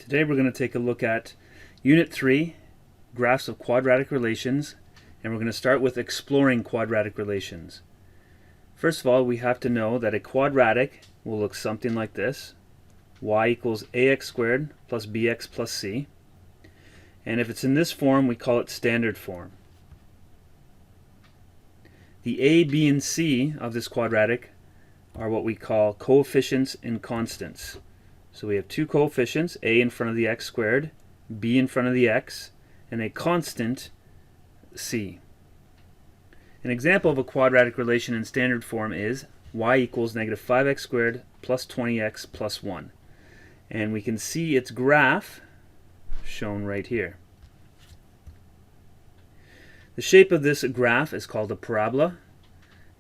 Today we're going to take a look at Unit 3, Graphs of Quadratic Relations, and we're going to start with exploring quadratic relations. First of all, we have to know that a quadratic will look something like this. Y equals ax squared plus bx plus c. And if it's in this form, we call it standard form. The a, b, and c of this quadratic are what we call coefficients and constants. So we have two coefficients, a in front of the x squared, b in front of the x, and a constant, c. An example of a quadratic relation in standard form is y equals negative 5x squared plus 20x plus 1. And we can see its graph shown right here. The shape of this graph is called a parabola,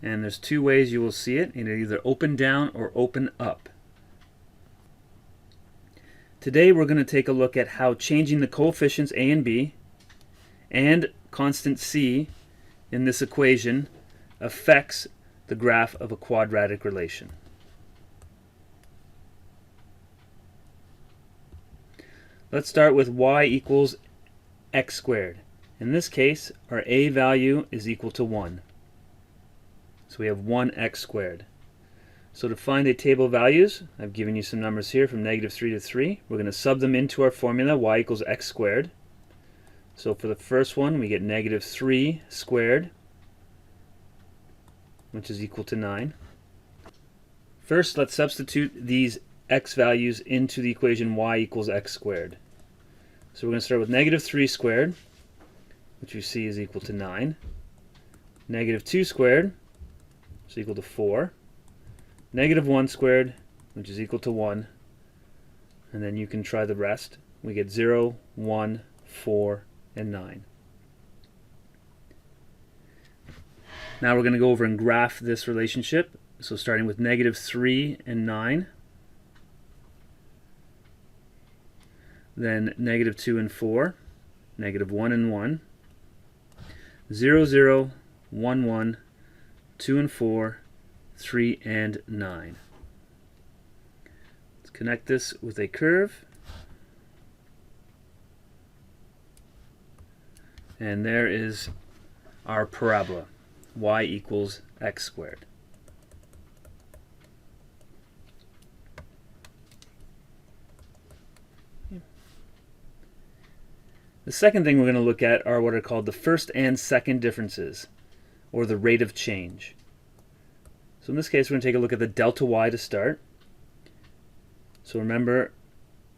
and there's two ways you will see it, either open down or open up. Today we're going to take a look at how changing the coefficients a and b and constant c in this equation affects the graph of a quadratic relation. Let's start with y equals x squared. In this case, our a value is equal to 1. So we have 1x squared. So to find a table of values, I've given you some numbers here from negative 3 to 3. We're going to sub them into our formula, y equals x squared. So for the first one, we get negative 3 squared, which is equal to 9. First, let's substitute these x values into the equation y equals x squared. So we're going to start with negative 3 squared, which you see is equal to 9. Negative 2 squared is equal to 4. Negative 1 squared, which is equal to 1. And then you can try the rest. We get 0, 1, 4, and 9. Now we're going to go over and graph this relationship. So starting with negative 3 and 9. Then negative 2 and 4. Negative 1 and 1. 0, 0, 1, 1, 2 and 4, 3 and 9. Let's connect this with a curve. And there is our parabola, y equals x squared. The second thing we're going to look at are what are called the first and second differences, or the rate of change. So in this case, we're going to take a look at the delta y to start. So remember,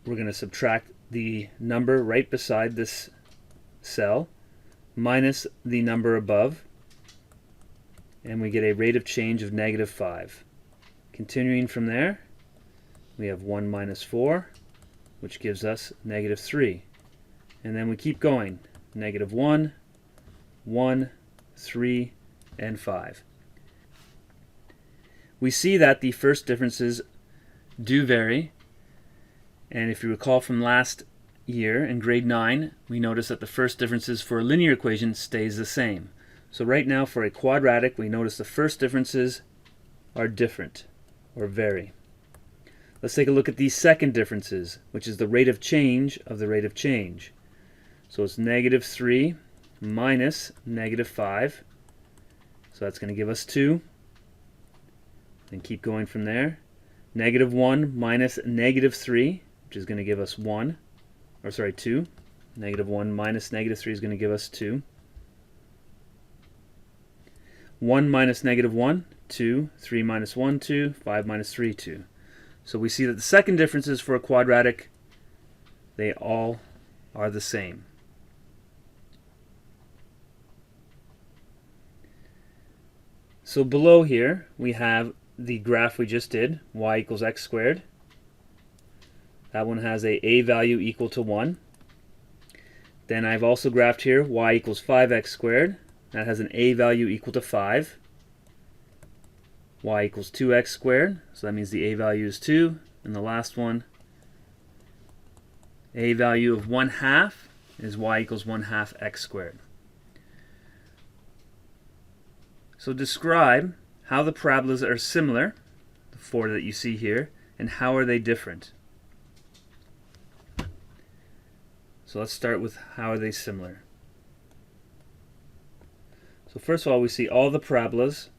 we're going to subtract the number right beside this cell minus the number above, and we get a rate of change of negative 5. Continuing from there, we have 1 minus 4, which gives us negative 3. And then we keep going. Negative 1, 1, 3, and 5. We see that the first differences do vary. And if you recall from last year in grade 9, we noticed that the first differences for a linear equation stays the same. So right now for a quadratic, we notice the first differences are different or vary. Let's take a look at the second differences, which is the rate of change of the rate of change. So it's negative 3 minus negative 5. So that's going to give us 2. And keep going from there. Negative 1 minus negative 3, which is going to give us 1. Or sorry, 2. Negative 1 minus negative 3 is going to give us 2. 1 minus negative 1, 2. 3 minus 1, 2. 5 minus 3, 2. So we see that the second differences for a quadratic, they all are the same. So below here, we have the graph we just did, y equals x squared. That one has a value equal to 1. Then I've also graphed here y equals 5x squared. That has an a value equal to 5. Y equals 2x squared, so that means the a value is 2. And the last one, a value of 1/2 is y equals 1/2 x squared. So describe how the parabolas are similar, the four that you see here, and how are they different. So let's start with how are they similar. So first of all, we see all the parabolas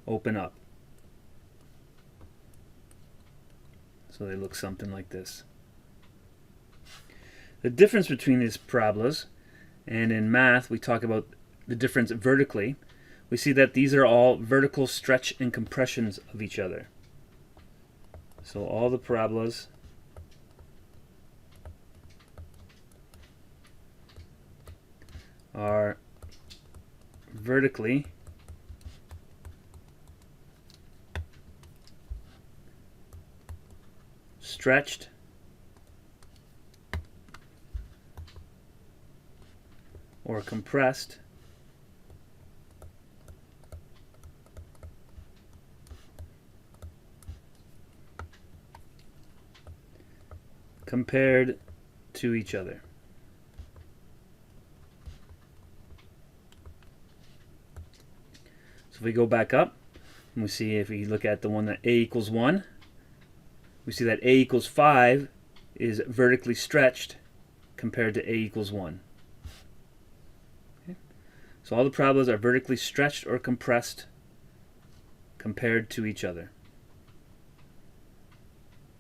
open up. So they look something like this. The difference between these parabolas, and in math we talk about the difference vertically, we see that these are all vertical stretch and compressions of each other. So all the parabolas are vertically stretched or compressed compared to each other. So if we go back up and we see, if we look at the one that a equals 1, we see that a equals 5 is vertically stretched compared to a equals 1. Okay. So all the parabolas are vertically stretched or compressed compared to each other.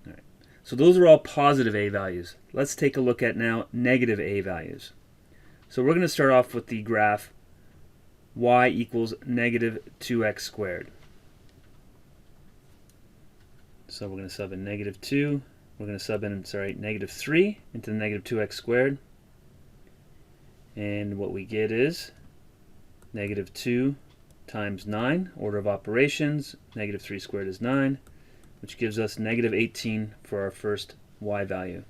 All right. So those are all positive a values. Let's take a look at now negative a values. So we're going to start off with the graph y equals negative 2x squared. So we're going to sub in negative 2. We're going to sub in, negative 3 into the negative 2x squared. And what we get is negative 2 times 9, order of operations. Negative 3 squared is 9, which gives us negative 18 for our first y value.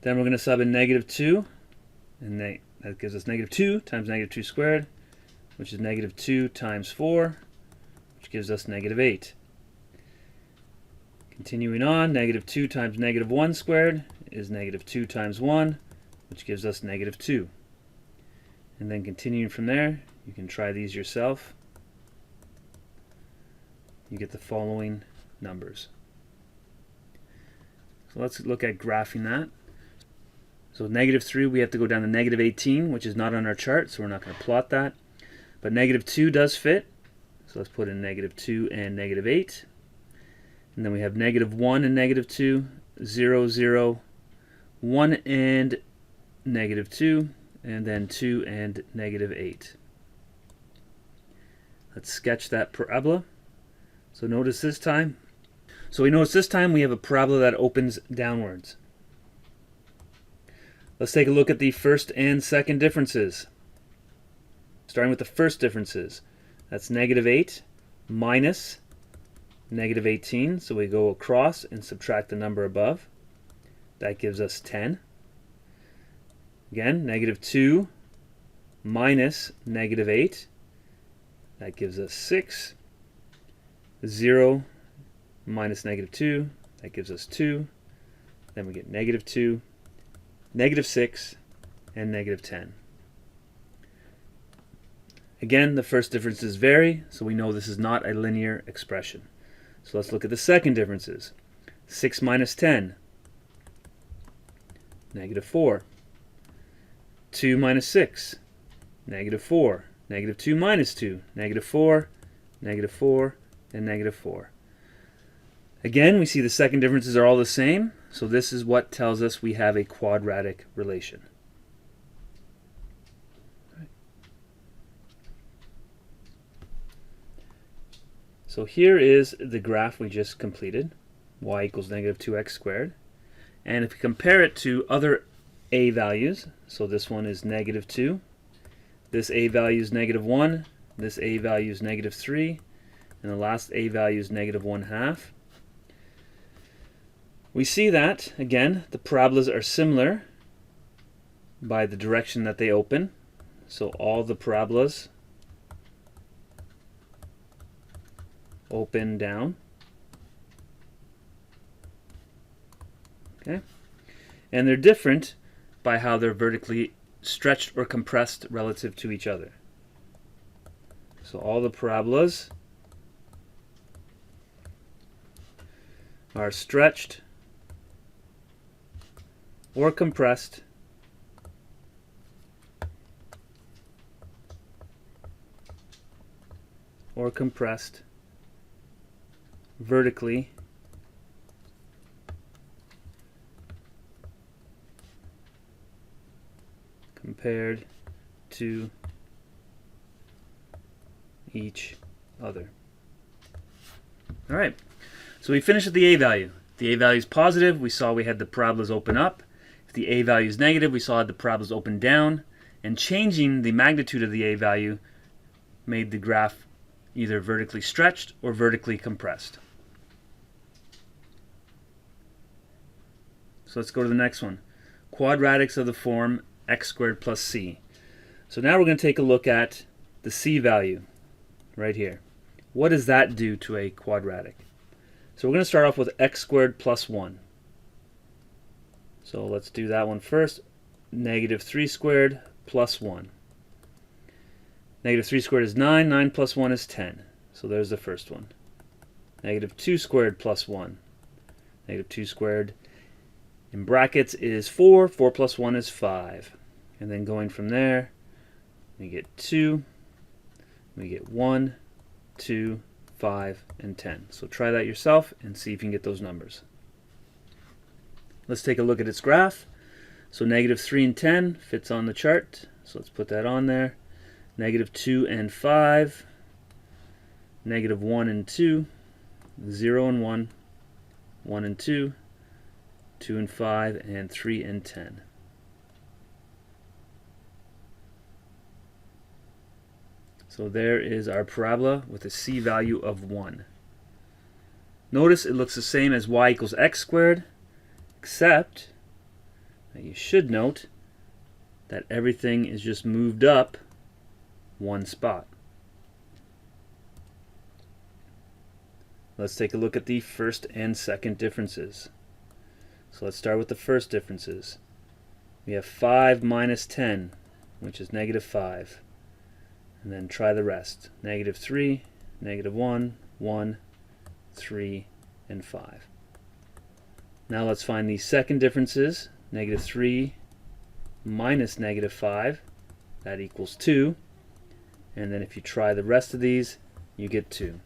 Then we're going to sub in negative 2, and that gives us negative 2 times negative 2 squared, which is negative 2 times 4, which gives us negative 8. Continuing on, negative 2 times negative 1 squared is negative 2 times 1, which gives us negative 2. And then continuing from there, you can try these yourself. You get the following numbers. So let's look at graphing that. So negative 3, we have to go down to negative 18, which is not on our chart, so we're not going to plot that. But negative 2 does fit, so let's put in negative 2 and negative 8. And then we have negative 1 and negative 2, 0, 0, 1 and negative 2, and then 2 and negative 8. Let's sketch that parabola. So notice this time. So we notice this time we have a parabola that opens downwards. Let's take a look at the first and second differences. Starting with the first differences. That's negative 8 minus negative 18. So we go across and subtract the number above. That gives us 10. Again, negative 2 minus negative 8. That gives us 6. 0 minus negative 2. That gives us 2. Then we get negative 2, negative 6, and negative 10. Again, the first differences vary, so we know this is not a linear expression. So let's look at the second differences. 6 minus 10, negative 4. 2 minus 6, negative 4. Negative 2 minus 2, negative 4, negative 4, and negative 4. Again, we see the second differences are all the same, so this is what tells us we have a quadratic relation. So here is the graph we just completed, y equals negative 2x squared. And if we compare it to other a values, so this one is negative 2, this a value is negative 1, this a value is negative 3, and the last a value is negative 1/2. We see that, again, the parabolas are similar by the direction that they open. So all the parabolas open down. Okay? And they're different by how they're vertically stretched or compressed relative to each other. So all the parabolas are stretched or compressed vertically compared to each other. All right, so we finished with the A value. If the A value is positive, we saw we had the parabolas open up. If the A value is negative, we saw the parabolas open down. And changing the magnitude of the A value made the graph either vertically stretched or vertically compressed. So let's go to the next one. Quadratics of the form x squared plus c. So now we're going to take a look at the c value right here. What does that do to a quadratic? So we're going to start off with x squared plus 1. So let's do that one first. Negative 3 squared plus 1. Negative 3 squared is 9. 9 plus 1 is 10. So there's the first one. Negative 2 squared plus 1. Negative 2 squared in brackets is 4. 4 plus 1 is 5. And then going from there, we get 2. We get 1, 2, 5, and 10. So try that yourself and see if you can get those numbers. Let's take a look at its graph. So negative 3 and 10 fits on the chart. So let's put that on there. Negative 2 and 5. Negative 1 and 2. 0 and 1. 1 and 2. 2 and 5. And 3 and 10. So there is our parabola with a c value of 1. Notice it looks the same as y equals x squared, except that you should note that everything is just moved up one spot. Let's take a look at the first and second differences. So let's start with the first differences. We have 5 minus 10, which is negative 5. And then try the rest. Negative 3, negative 1, 1, 3, and 5. Now let's find the second differences. Negative 3 minus negative 5, that equals 2. And then if you try the rest of these, you get 2.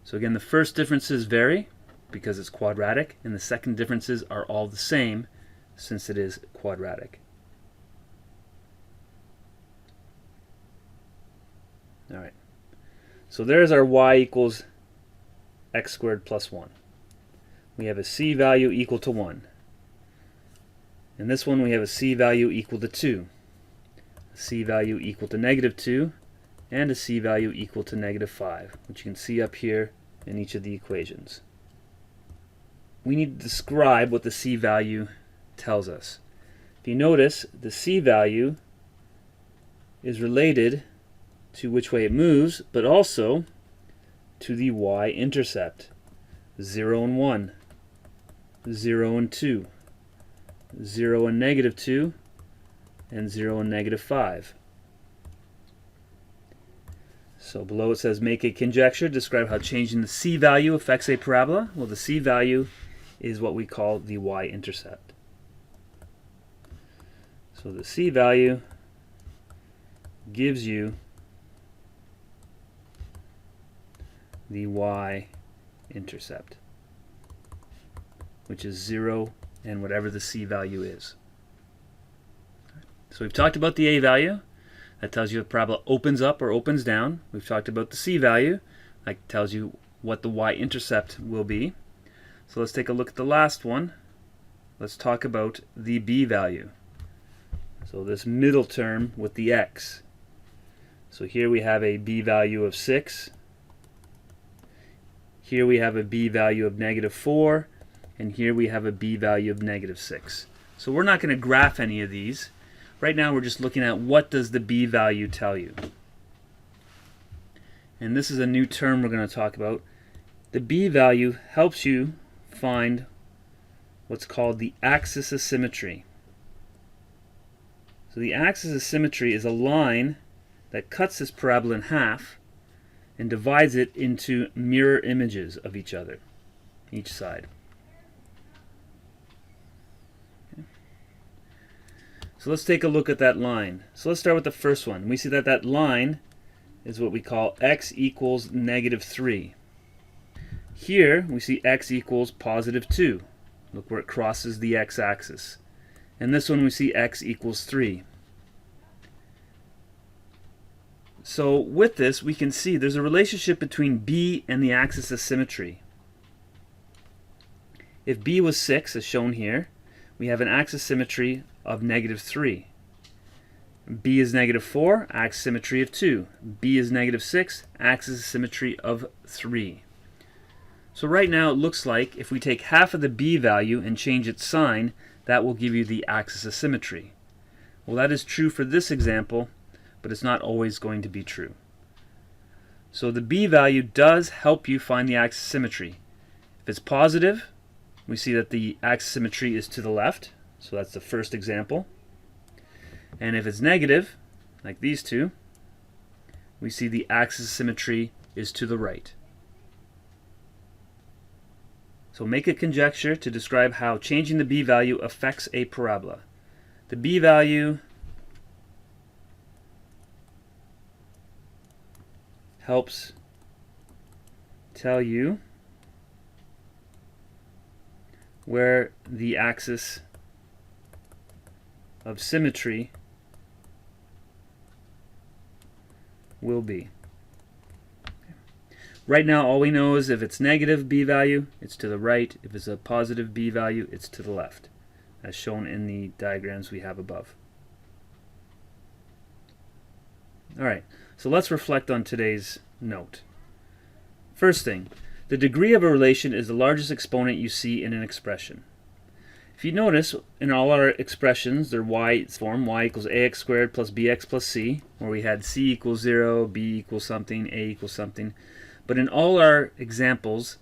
So again, the first differences vary because it's quadratic, and the second differences are all the same since it is quadratic. All right, so there's our y equals x squared plus 1. We have a c value equal to 1. In this one we have a c value equal to 2, a c value equal to negative 2, and a c value equal to negative 5, which you can see up here in each of the equations. We need to describe what the c value tells us. If you notice, the c value is related to which way it moves, but also to the y-intercept. 0 and 1, 0 and 2, 0 and negative 2, and 0 and negative 5. So below it says, make a conjecture, describe how changing the c value affects a parabola. Well, the c value is what we call the y-intercept. So the c value gives you the y-intercept, which is 0 and whatever the c value is. So we've talked about the a value. That tells you if the parabola opens up or opens down. We've talked about the c value. That tells you what the y-intercept will be. So let's take a look at the last one. Let's talk about the b value. So this middle term with the x. So here we have a b value of 6. Here we have a b value of negative 4. And here we have a b value of negative 6. So we're not going to graph any of these. Right now we're just looking at what does the b value tell you. And this is a new term we're going to talk about. The b value helps you find what's called the axis of symmetry. So the axis of symmetry is a line that cuts this parabola in half and divides it into mirror images of each other, each side. So let's take a look at that line. So let's start with the first one. We see that that line is what we call x equals -3. Here we see x equals +2. Look where it crosses the x-axis. And this one we see x equals 3. So with this we can see there's a relationship between b and the axis of symmetry. If b was 6, as shown here, we have an axis symmetry of -3. b is -4, axis symmetry of 2. b is -6, axis symmetry of 3. So right now it looks like if we take half of the b value and change its sign, that will give you the axis of symmetry. Well, that is true for this example, but it's not always going to be true. So the b value does help you find the axis symmetry. If it's positive, we see that the axis symmetry is to the left, so that's the first example. And if it's negative, like these two, we see the axis symmetry is to the right. So make a conjecture to describe how changing the b value affects a parabola. The b value helps tell you where the axis of symmetry will be. Right now all we know is if it's negative b value, it's to the right. If it's a positive b value, it's to the left, as shown in the diagrams we have above. Alright, so let's reflect on today's note. First thing, the degree of a relation is the largest exponent you see in an expression. If you notice, in all our expressions, they're y form, y equals ax squared plus bx plus c, where we had c equals 0, b equals something, a equals something. But in all our examples,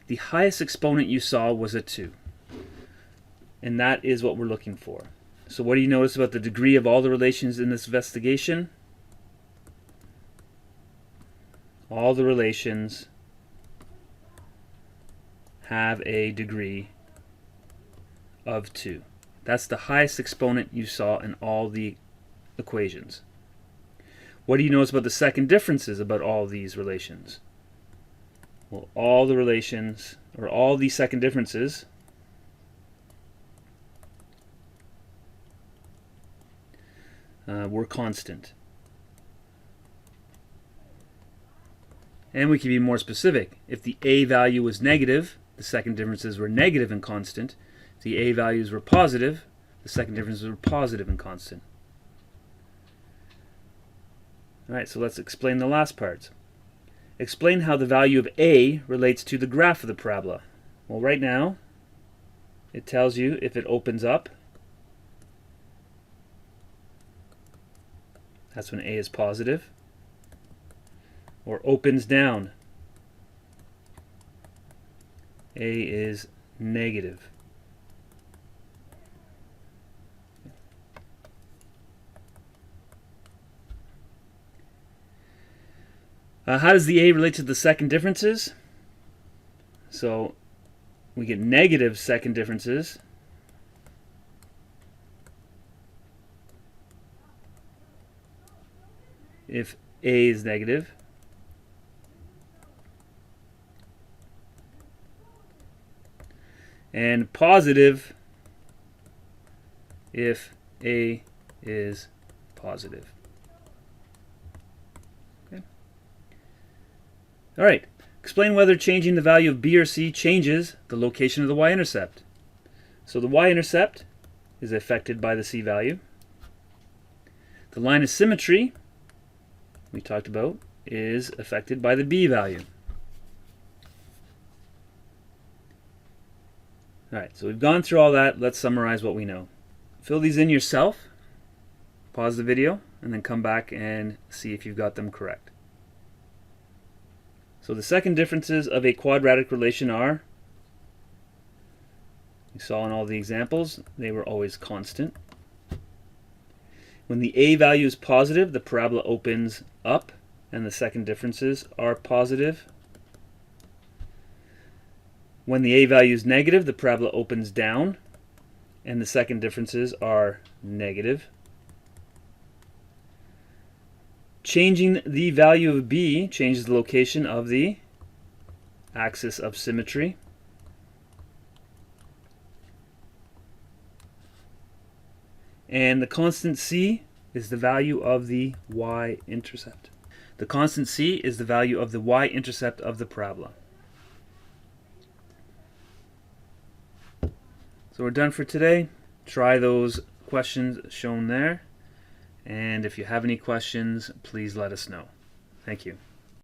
the highest exponent you saw was a 2. And that is what we're looking for. So what do you notice about the degree of all the relations in this investigation? All the relations have a degree of 2. That's the highest exponent you saw in all the equations. What do you notice about the second differences about all these relations? Well, all the relations, or all these second differences, were constant. And we can be more specific. If the a value was negative, the second differences were negative and constant. If the a values were positive, the second differences were positive and constant. Alright, so let's explain the last part. Explain how the value of a relates to the graph of the parabola. Well, right now, it tells you if it opens up, that's when a is positive, or opens down, a is negative. How does the a relate to the second differences? So we get negative second differences if a is negative, and positive if a is positive. Okay. All right. Explain whether changing the value of b or c changes the location of the y-intercept. So the y-intercept is affected by the c value. The line of symmetry, we talked about, is affected by the b value. Alright, so we've gone through all that. Let's summarize what we know. Fill these in yourself, pause the video, and then come back and see if you've got them correct. So the second differences of a quadratic relation are, you saw in all the examples, they were always constant. When the a value is positive, the parabola opens up, and the second differences are positive. When the a value is negative, the parabola opens down, and the second differences are negative. Changing the value of b changes the location of the axis of symmetry. And the constant c is the value of the y-intercept. The constant c is the value of the y-intercept of the parabola. So we're done for today. Try those questions shown there. And if you have any questions, please let us know. Thank you.